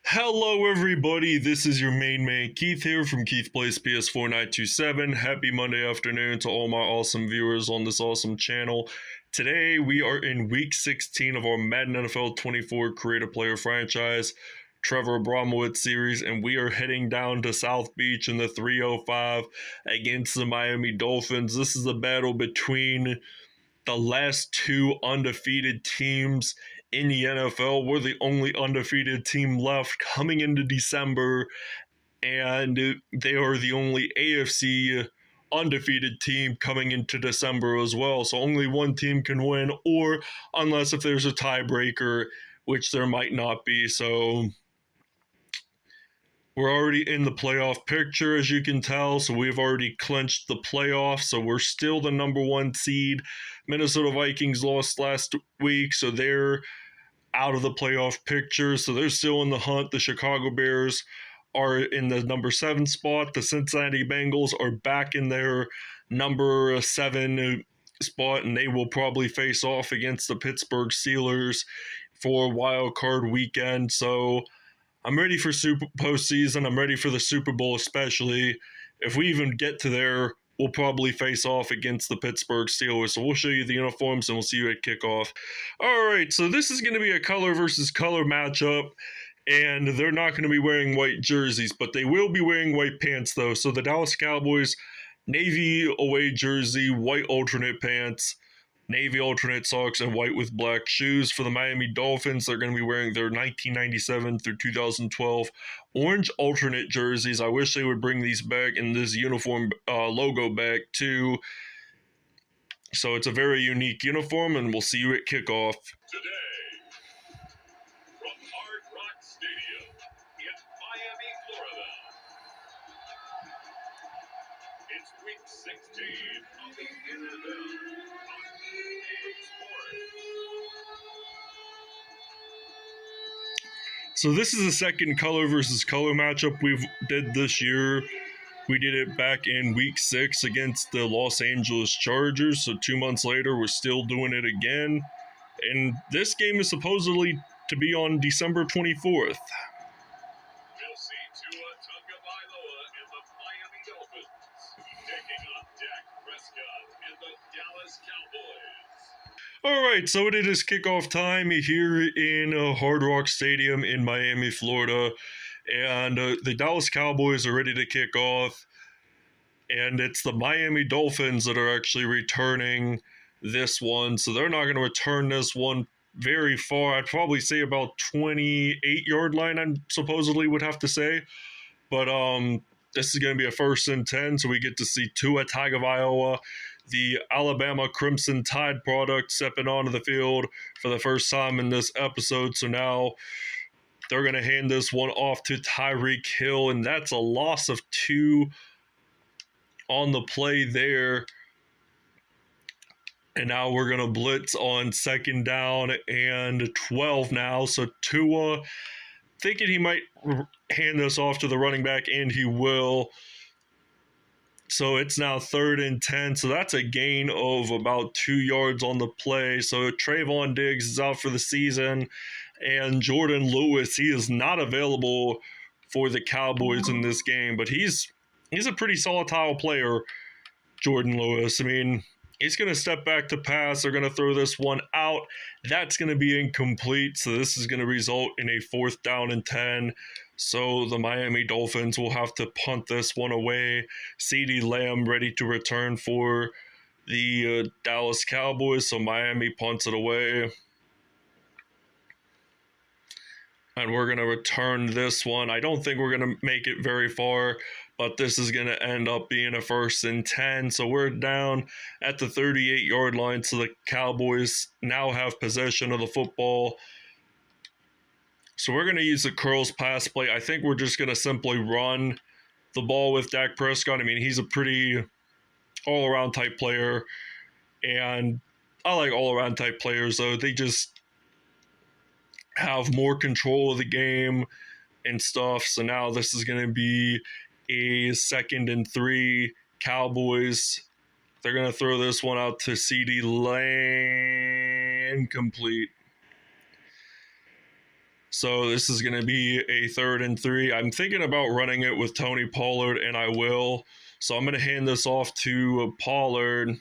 Hello, everybody. This is your main man Keith here from Keith Plays PS4 927. Happy Monday afternoon to all my awesome viewers on this awesome channel. Today, we are in week 16 of our Madden NFL 24 Creative Player franchise, Trevor Abramowitz series, and we are heading down to South Beach in the 305 against the Miami Dolphins. This is a battle between the last two undefeated teams in the NFL. We're the only undefeated team left coming into December, and they are the only AFC undefeated team coming into December as well. So only one team can win, or unless if there's a tiebreaker, which there might not be. So we're already in the playoff picture, as you can tell. So we've already clinched the playoffs. So we're still the number one seed. Minnesota Vikings lost last week, so they're out of the playoff picture. So they're still in the hunt. The Chicago Bears are in the number 7 spot. The Cincinnati Bengals are back in their number 7 spot, and they will probably face off against the Pittsburgh Steelers for wild card weekend. So I'm ready for Super postseason. I'm ready for the Super Bowl, especially if we even get to there. We'll probably face off against the Pittsburgh Steelers. So we'll show you the uniforms and we'll see you at kickoff. All right, so this is going to be a color versus color matchup, and they're not going to be wearing white jerseys, but they will be wearing white pants though. So the Dallas Cowboys, navy away jersey, white alternate pants, navy alternate socks, and white with black shoes. For the Miami Dolphins, they're going to be wearing their 1997 through 2012 orange alternate jerseys. I wish they would bring these back in this uniform logo back too. So it's a very unique uniform, and we'll see you at kickoff. Today, from Hard Rock Stadium in Miami, Florida, it's week 16 of the NFL on EA Sports. So this is the second color versus color matchup we've did this year. We did it back in week 6 against the Los Angeles Chargers. So 2 months later, we're still doing it again. And this game is supposedly to be on December 24th. We'll see Tua Tagovailoa and the Miami Dolphins taking on Dak Prescott and the Dallas Cowboys. All right, so it is kickoff time here in Hard Rock Stadium in Miami, Florida. And the Dallas Cowboys are ready to kick off. And it's the Miami Dolphins that are actually returning this one. So they're not going to return this one very far. I'd probably say about 28-yard line, I supposedly would have to say. But this is going to be a 1st and 10, so we get to see Tua Tagovailoa, the Alabama Crimson Tide product, stepping onto the field for the first time in this episode. So now they're going to hand this one off to Tyreek Hill, and that's a loss of 2 on the play there. And now we're going to blitz on 2nd down and 12 now. So Tua thinking he might hand this off to the running back, and he will. So it's now 3rd and 10. So that's a gain of about 2 yards on the play. So Trayvon Diggs is out for the season. And Jordan Lewis, he is not available for the Cowboys in this game. But he's a pretty volatile player, Jordan Lewis. I mean, he's going to step back to pass. They're going to throw this one out. That's going to be incomplete. So this is going to result in a 4th down and 10. So the Miami Dolphins will have to punt this one away. CeeDee Lamb ready to return for the Dallas Cowboys. So Miami punts it away. And we're going to return this one. I don't think we're going to make it very far, but this is going to end up being a 1st and 10. So we're down at the 38-yard line. So the Cowboys now have possession of the football. So we're going to use the curls pass play. I think we're just going to simply run the ball with Dak Prescott. I mean, he's a pretty all-around type player. And I like all-around type players, though. They just have more control of the game and stuff. So now this is going to be a 2nd and 3 Cowboys. They're going to throw this one out to CeeDee Lamb, incomplete. So this is going to be a 3rd and 3. I'm thinking about running it with Tony Pollard, and I will. So I'm going to hand this off to Pollard.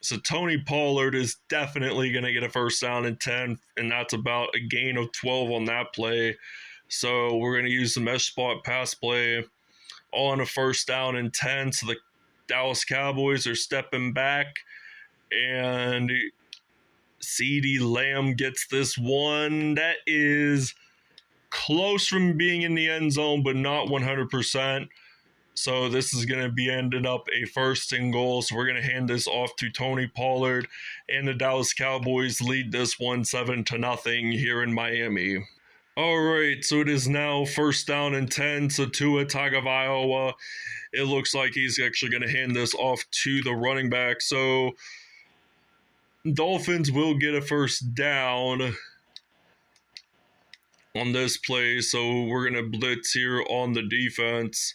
So Tony Pollard is definitely going to get a first down and 10, and that's about a gain of 12 on that play. So we're going to use the mesh spot pass play on a first down and 10. So the Dallas Cowboys are stepping back, and CeeDee Lamb gets this one that is close from being in the end zone, but not 100%. So this is going to be ended up a 1st and goal. So we're going to hand this off to Tony Pollard, and the Dallas Cowboys lead this one 7-0 here in Miami. All right, so it is now 1st down and 10. So Tua Tagovailoa, it looks like he's actually going to hand this off to the running back. So Dolphins will get a first down on this play, so we're going to blitz here on the defense.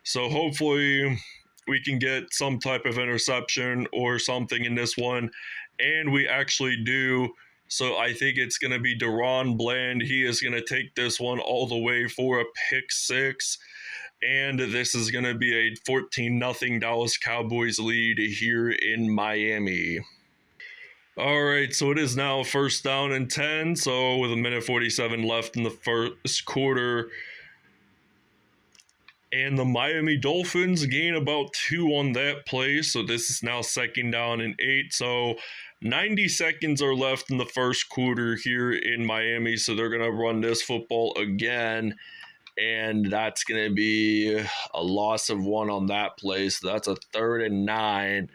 So hopefully we can get some type of interception or something in this one, and we actually do. So I think it's going to be DaRon Bland. He is going to take this one all the way for a pick 6. And this is going to be a 14-0 Dallas Cowboys lead here in Miami. All right, so it is now 1st down and 10. So with 1:47 left in the first quarter. And the Miami Dolphins gain about 2 on that play. So this is now 2nd down and 8. So 90 seconds are left in the first quarter here in Miami. So they're going to run this football again. And that's going to be a loss of 1 on that play. So that's a 3rd and 9.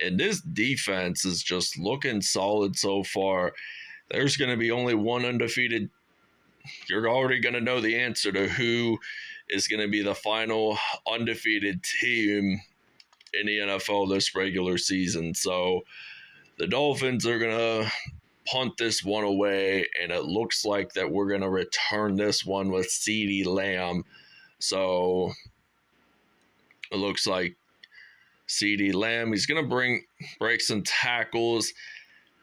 And this defense is just looking solid so far. There's going to be only one undefeated. You're already going to know the answer to who is going to be the final undefeated team in the NFL this regular season. So the Dolphins are going to punt this one away, and it looks like that we're going to return this one with CeeDee Lamb. So it looks like CeeDee Lamb, he's going to break some tackles.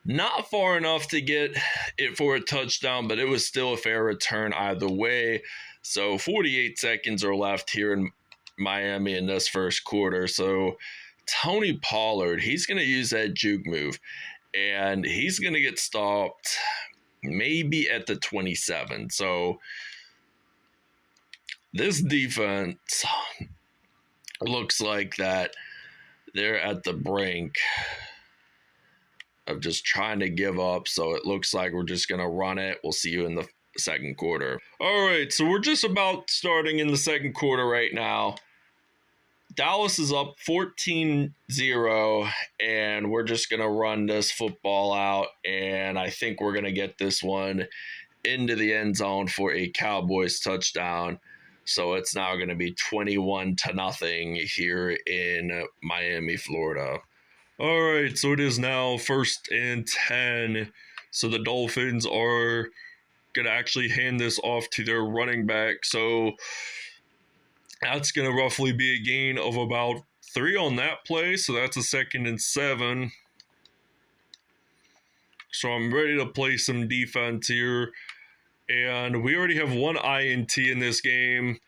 Not far enough to get it for a touchdown, but it was still a fair return either way. So 48 seconds are left here in Miami in this first quarter. So Tony Pollard, he's going to use that juke move, and he's going to get stopped maybe at the 27. So this defense looks like that they're at the brink of just trying to give up. So it looks like we're just going to run it. We'll see you in the second quarter. All right, so we're just about starting in the second quarter right now. Dallas is up 14-0, and we're just going to run this football out, and I think we're going to get this one into the end zone for a Cowboys touchdown. So it's now going to be 21-0 here in Miami, Florida. All right, so it is now 1st and 10. So the Dolphins are going to actually hand this off to their running back. So that's going to roughly be a gain of about 3 on that play. So that's a 2nd and 7. So I'm ready to play some defense here. And we already have 1 INT in this game.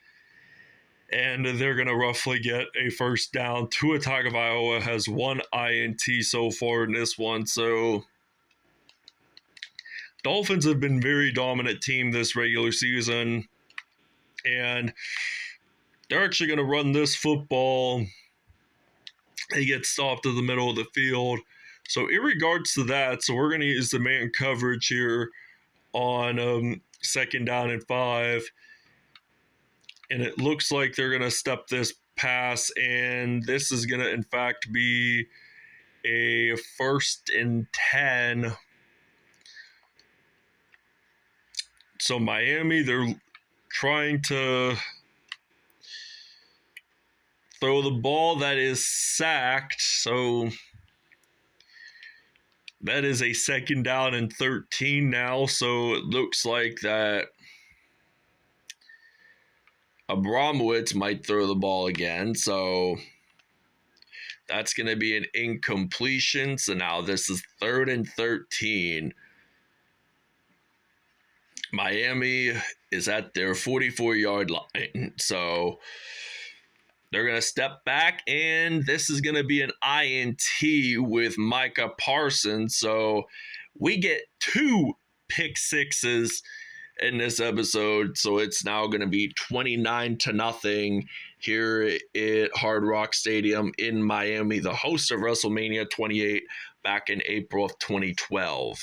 And they're going to roughly get a first down. Tua Tagovailoa has 1 INT so far in this one. So Dolphins have been very dominant team this regular season. And they're actually going to run this football. They get stopped in the middle of the field. So in regards to that, so we're going to use the man coverage here on 2nd down and 5. And it looks like they're going to step this pass, and this is going to, in fact, be a 1st and 10. So Miami, they're trying to throw the ball. That is sacked. So that is a 2nd down and 13 now. So it looks like that Abramowitz might throw the ball again, so that's going to be an incompletion. So now this is 3rd and 13. Miami is at their 44-yard line. So they're going to step back, and this is going to be an INT with Micah Parsons. So we get 2 pick sixes in this episode. So it's now going to be 29-0 here at Hard Rock Stadium in Miami, the host of WrestleMania 28 back in April of 2012.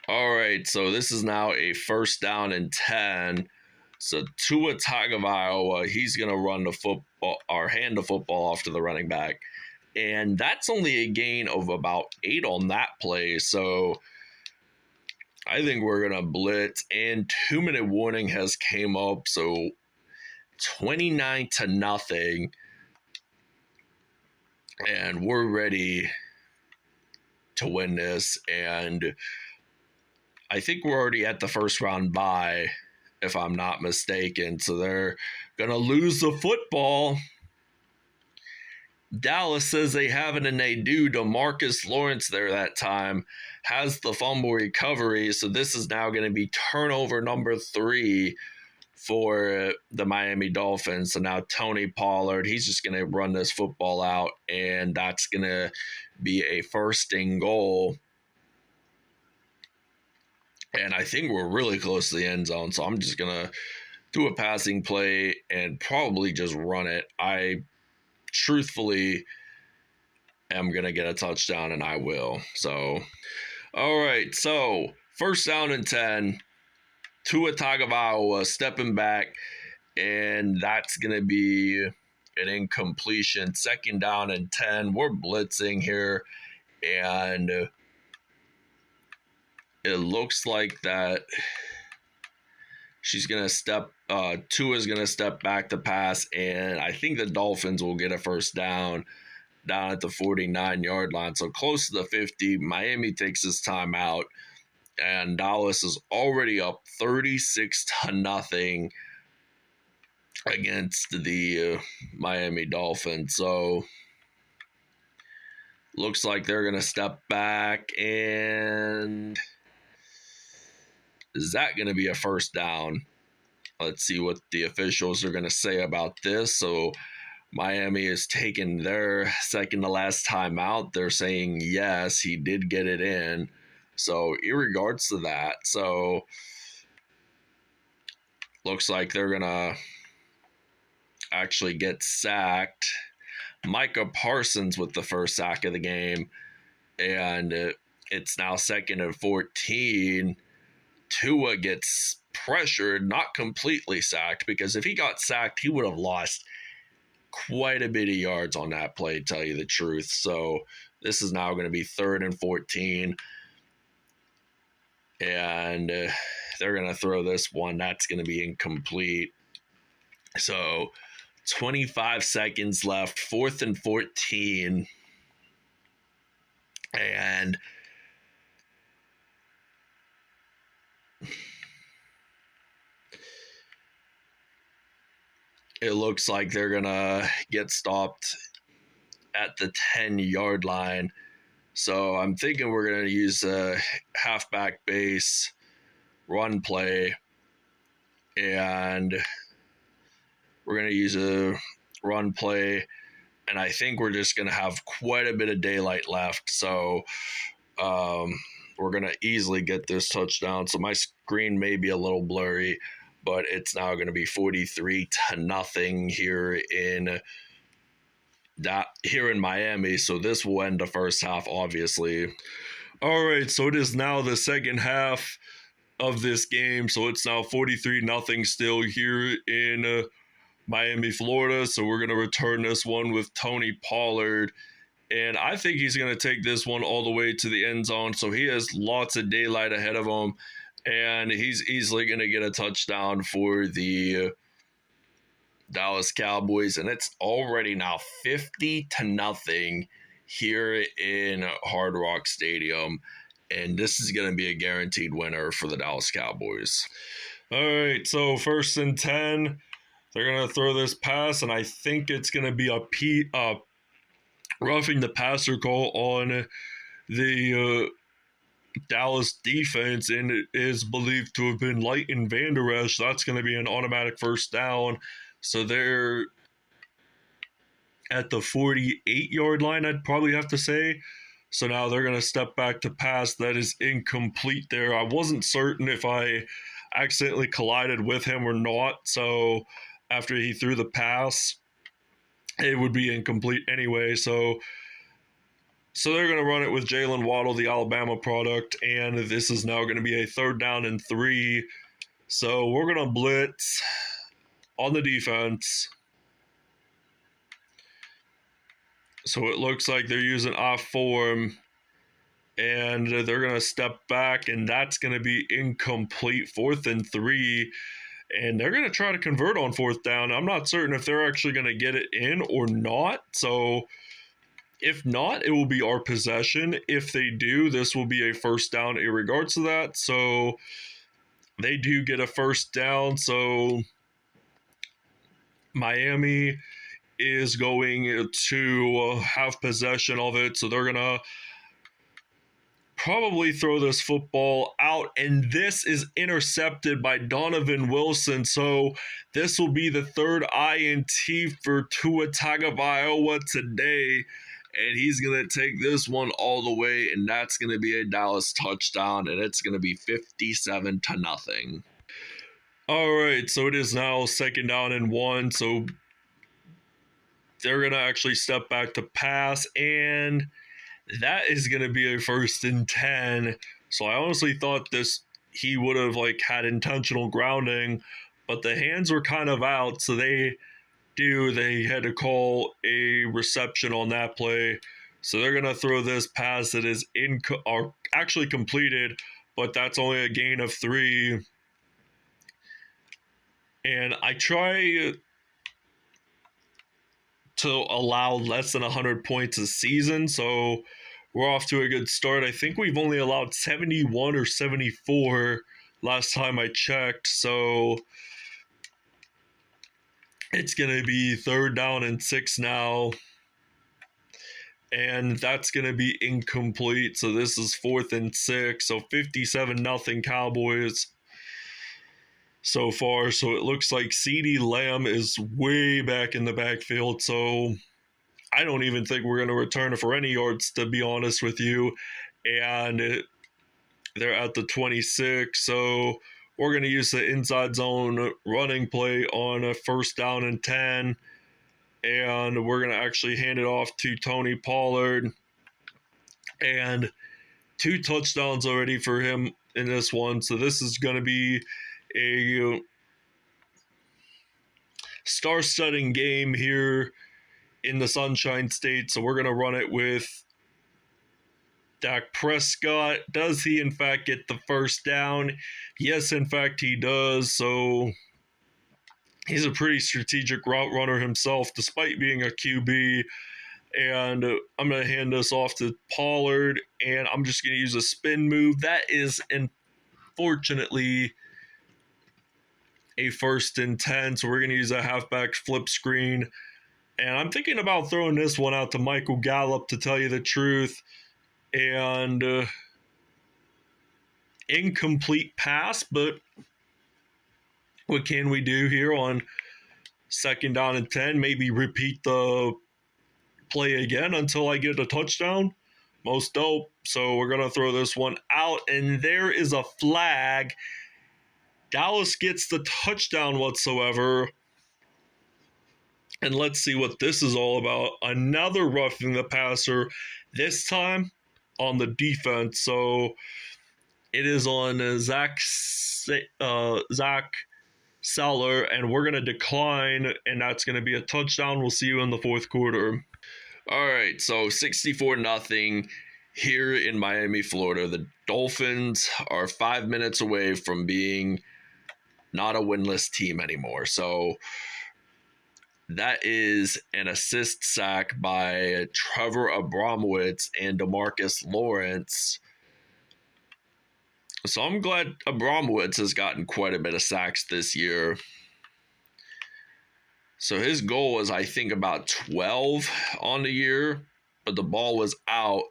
All right, so this is now a 1st down and 10. So Tua Tagovailoa, he's going to run the football or hand the football off to the running back. And that's only a gain of about 8 on that play. So I think we're going to blitz, and 2-minute warning has came up. So 29-0. And we're ready to win this. And I think we're already at the first round bye, if I'm not mistaken. So they're going to lose the football. Dallas says they have it and they do. DeMarcus Lawrence there that time has the fumble recovery. So this is now going to be turnover number 3 for the Miami Dolphins. So now Tony Pollard, he's just going to run this football out, and that's going to be a 1st and goal. And I think we're really close to the end zone, so I'm just going to do a passing play and probably just run it. I truthfully am going to get a touchdown, and I will. So, all right, so 1st down and 10. Tua Tagovailoa stepping back, and that's going to be an incompletion. 2nd down and 10. We're blitzing here, and it looks like that she's going to Tua's going to step back to pass, and I think the Dolphins will get a 1st down at the 49-yard line. So close to the 50. Miami takes his time out, and Dallas is already up 36-0 against the Miami Dolphins. So looks like they're going to step back, and is that going to be a 1st down? Let's see what the officials are going to say about this. So Miami is taking their second to last timeout. They're saying, yes, he did get it in. So in regards to that, so looks like they're going to actually get sacked. Micah Parsons with the 1st sack of the game. And it's now 2nd and 14. Tua gets pressured, not completely sacked, because if he got sacked, he would have lost quite a bit of yards on that play, to tell you the truth. So this is now going to be 3rd and 14. And they're going to throw this one. That's going to be incomplete. So 25 seconds left, 4th and 14. And it looks like they're going to get stopped at the 10-yard line. So I'm thinking we're going to use a halfback base run play, and we're going to use a run play, and I think we're just going to have quite a bit of daylight left. So we're going to easily get this touchdown. So my screen may be a little blurry, but it's now going to be 43-0 here in Miami. So this will end the 1st half, obviously. All right, so it is now the 2nd half of this game. So it's now 43-0 still here in Miami, Florida. So we're going to return this one with Tony Pollard. And I think he's going to take this one all the way to the end zone. So he has lots of daylight ahead of him, and he's easily going to get a touchdown for the Dallas Cowboys. And it's already now 50-0 here in Hard Rock Stadium. And this is going to be a guaranteed winner for the Dallas Cowboys. All right, so 1st and 10. They're going to throw this pass, and I think it's going to be a roughing the passer call on the Dallas defense, and it is believed to have been Leighton Vander Esch. That's going to be an automatic first down. So they're at the 48-yard line, I'd probably have to say. So now they're going to step back to pass. That is incomplete there. I wasn't certain if I accidentally collided with him or not. So after he threw the pass, it would be incomplete anyway. So they're going to run it with Jalen Waddle, the Alabama product, and this is now going to be a 3rd down and 3. So we're going to blitz on the defense. So it looks like they're using off form, and they're going to step back, and that's going to be incomplete. 4th and 3, and they're going to try to convert on 4th down. I'm not certain if they're actually going to get it in or not. So if not, it will be our possession. If they do, this will be a first down in regards to that. So they do get a first down. So Miami is going to have possession of it. So they're going to probably throw this football out, and this is intercepted by Donovan Wilson. So this will be the 3rd INT for Tua Tagovailoa today, and he's going to take this one all the way, and that's going to be a Dallas touchdown, and it's going to be 57-0. All right, so it is now 2nd down and 1, so they're going to actually step back to pass, and that is going to be a 1st and 10. So I honestly thought he would have had intentional grounding, but the hands were kind of out, so they had to call a reception on that play. So they're going to throw this pass that is actually completed, but that's only a gain of 3. And I try to allow less than 100 points a season, so we're off to a good start. I think we've only allowed 71 or 74 last time I checked, so it's going to be 3rd down and 6 now, and that's going to be incomplete. So this is 4th and 6, so 57-0 Cowboys so far. So it looks like CeeDee Lamb is way back in the backfield, so I don't even think we're going to return it for any yards, to be honest with you. And they're at the 26, so we're going to use the inside zone running play on a 1st down and 10, and we're going to actually hand it off to Tony Pollard, and 2 touchdowns already for him in this one. So this is going to be a star-studding game here in the Sunshine State. So we're going to run it with Dak Prescott. Does he in fact get the first down? Yes, in fact he does. So he's a pretty strategic route runner himself, despite being a QB. And I'm going to hand this off to Pollard, and I'm just going to use a spin move. That is, unfortunately, a 1st and 10, so we're going to use a halfback flip screen. And I'm thinking about throwing this one out to Michael Gallup, to tell you the truth. And incomplete pass, but what can we do here on 2nd down and 10? Maybe repeat the play again until I get a touchdown. Most dope. So we're going to throw this one out, and there is a flag. Dallas gets the touchdown whatsoever. And let's see what this is all about. Another roughing the passer, this time on the defense. So it is on Zach Seller, and we're going to decline, and that's going to be a touchdown. We'll see you in the 4th quarter. All right, so 64-0 here in Miami, Florida. The Dolphins are 5 minutes away from being not a winless team anymore. So that is an assist sack by Trevor Abramowitz and DeMarcus Lawrence. So I'm glad Abramowitz has gotten quite a bit of sacks this year. So his goal was, I think, about 12 on the year, but the ball was out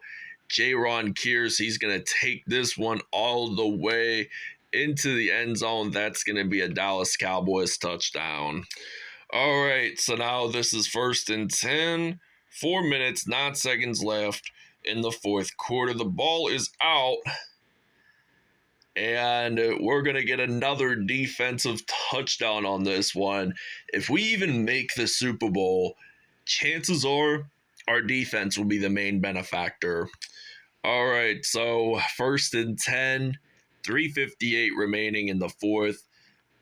Jaron Kears, he's going to take this one all the way into the end zone. That's going to be a Dallas Cowboys touchdown. All right, so now this is 1st and 10. 4 minutes, 9 seconds left in the fourth quarter. The ball is out. And we're going to get another defensive touchdown on this one. If we even make the Super Bowl, chances are our defense will be the main benefactor. All right, so 1st and 10, 3:58 remaining in the fourth.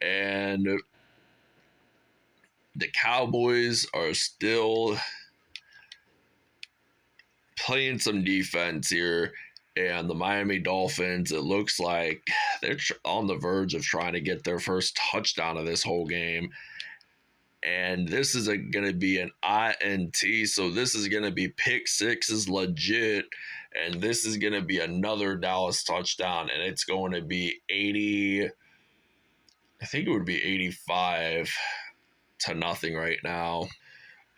And the Cowboys are still playing some defense here. And the Miami Dolphins, it looks like they're on the verge of trying to get their first touchdown of this whole game. And this is going to be an INT, so this is going to be pick six is legit. And this is going to be another Dallas touchdown, and it's going to be 80, I think it would be 85 to nothing right now.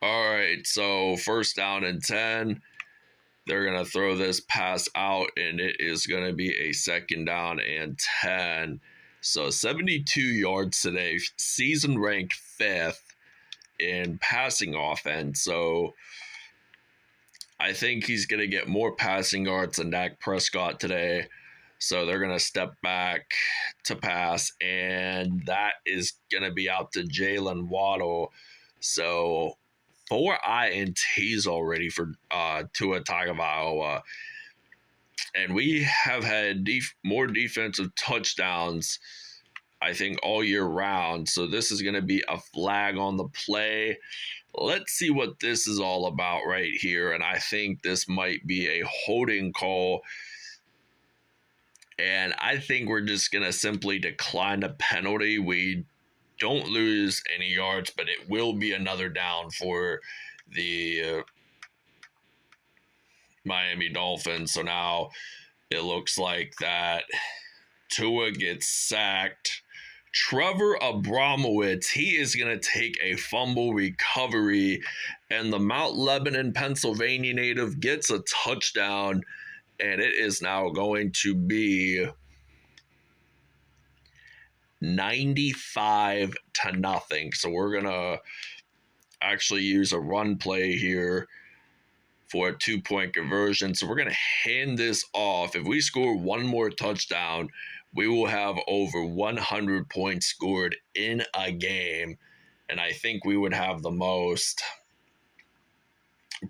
All right, so 1st down and 10. They're going to throw this pass out, and it is going to be a 2nd down and 10. So 72 yards today, season ranked 5th in passing offense. So I think he's going to get more passing yards than Dak Prescott today. So they're going to step back to pass, and that is going to be out to Jalen Waddle. So 4 INTs already for Tua Tagovailoa. And we have had more defensive touchdowns, I think, all year round. So this is going to be a flag on the play. Let's see what this is all about right here. And I think this might be a holding call. And I think we're just going to simply decline the penalty. We don't lose any yards, but it will be another down for the Miami Dolphins. So now it looks like that Tua gets sacked. Trevor Abramowitz, he is going to take a fumble recovery, and the Mount Lebanon, Pennsylvania native gets a touchdown, and it is now going to be 95 to nothing. So we're going to actually use a run play here for a 2-point conversion. So we're going to hand this off. If we score one more touchdown, we will have over 100 points scored in a game. And I think we would have the most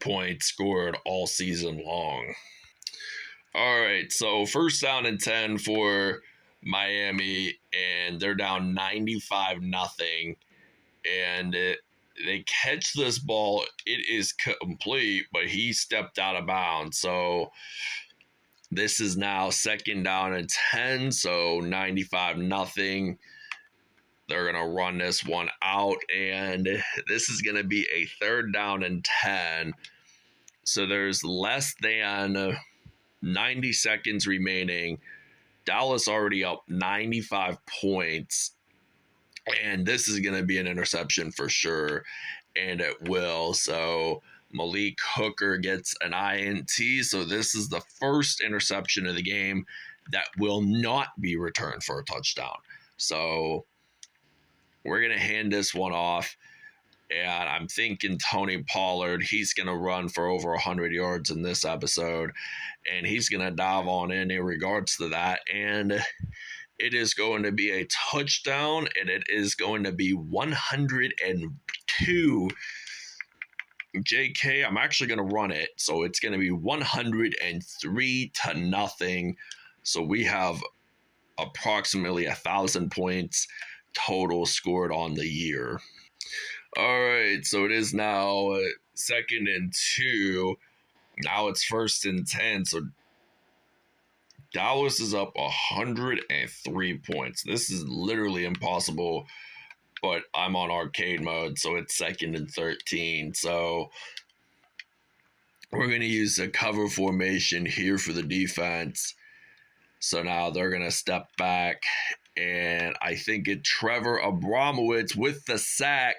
points scored all season long. All right, so 1st down and 10 for Miami, and they're down 95-0. And they catch this ball. It is complete, but he stepped out of bounds. So this is now 2nd down and 10, so 95-0. They're going to run this one out, and this is going to be a 3rd down and 10. So there's less than 90 seconds remaining. Dallas already up 95 points. And this is going to be an interception for sure. And it will. So Malik Hooker gets an INT. So this is the first interception of the game that will not be returned for a touchdown. So we're going to hand this one off. And I'm thinking Tony Pollard, he's going to run for over 100 yards in this episode. And he's going to dive on in regards to that. And it is going to be a touchdown. And it is going to be 102. JK, I'm actually going to run it. So it's going to be 103 to nothing. So we have approximately 1,000 points total scored on the year. All right, so it is now 2nd and 2. Now it's 1st and 10. So Dallas is up 103 points. This is literally impossible, but I'm on arcade mode, so it's 2nd and 13. So we're going to use a cover formation here for the defense. So now they're going to step back. And I think it's Trevor Abramowitz with the sack.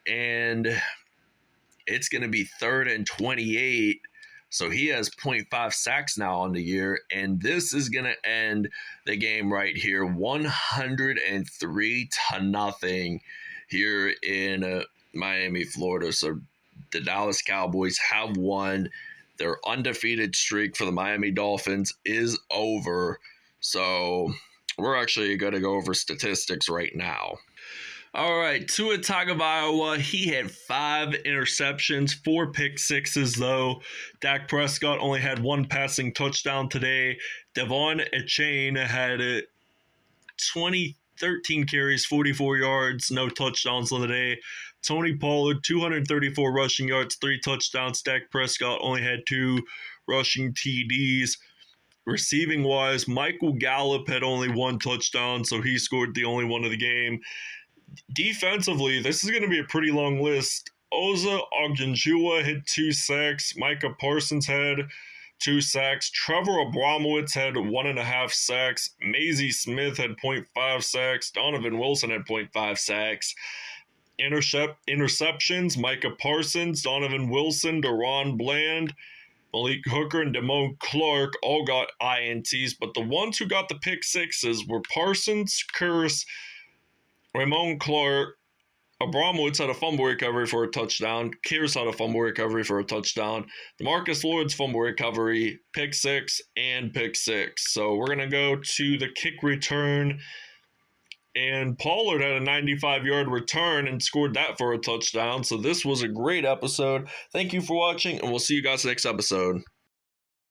And it's going to be 3rd and 28 So he has 0.5 sacks now on the year, and this is going to end the game right here, 103-0 here in Miami, Florida. So the Dallas Cowboys have won. Their undefeated streak for the Miami Dolphins is over. So we're actually going to go over statistics right now. All right, Tua Tagovailoa, he had 5 interceptions, 4 pick sixes though. Dak Prescott only had 1 passing touchdown today. Devon Achane had 13 carries, 44 yards, no touchdowns on the day. Tony Pollard, 234 rushing yards, 3 touchdowns. Dak Prescott only had 2 rushing TDs. Receiving wise, Michael Gallup had only 1 touchdown, so he scored the only one of the game. Defensively, this is going to be a pretty long list. Oza Ogunjua had 2 sacks. Micah Parsons had 2 sacks. Trevor Abramowitz had 1.5 sacks. Maisie Smith had 0.5 sacks. Donovan Wilson had 0.5 sacks. Interceptions, Micah Parsons, Donovan Wilson, Deron Bland, Malik Hooker, and Damone Clark all got INTs, but the ones who got the pick sixes were Parsons, Curse, Ramon Clark. Abramowitz had a fumble recovery for a touchdown. Kearse had a fumble recovery for a touchdown. DeMarcus Lawrence fumble recovery, pick 6, and pick 6. So we're going to go to the kick return. And Pollard had a 95-yard return and scored that for a touchdown. So this was a great episode. Thank you for watching, and we'll see you guys next episode.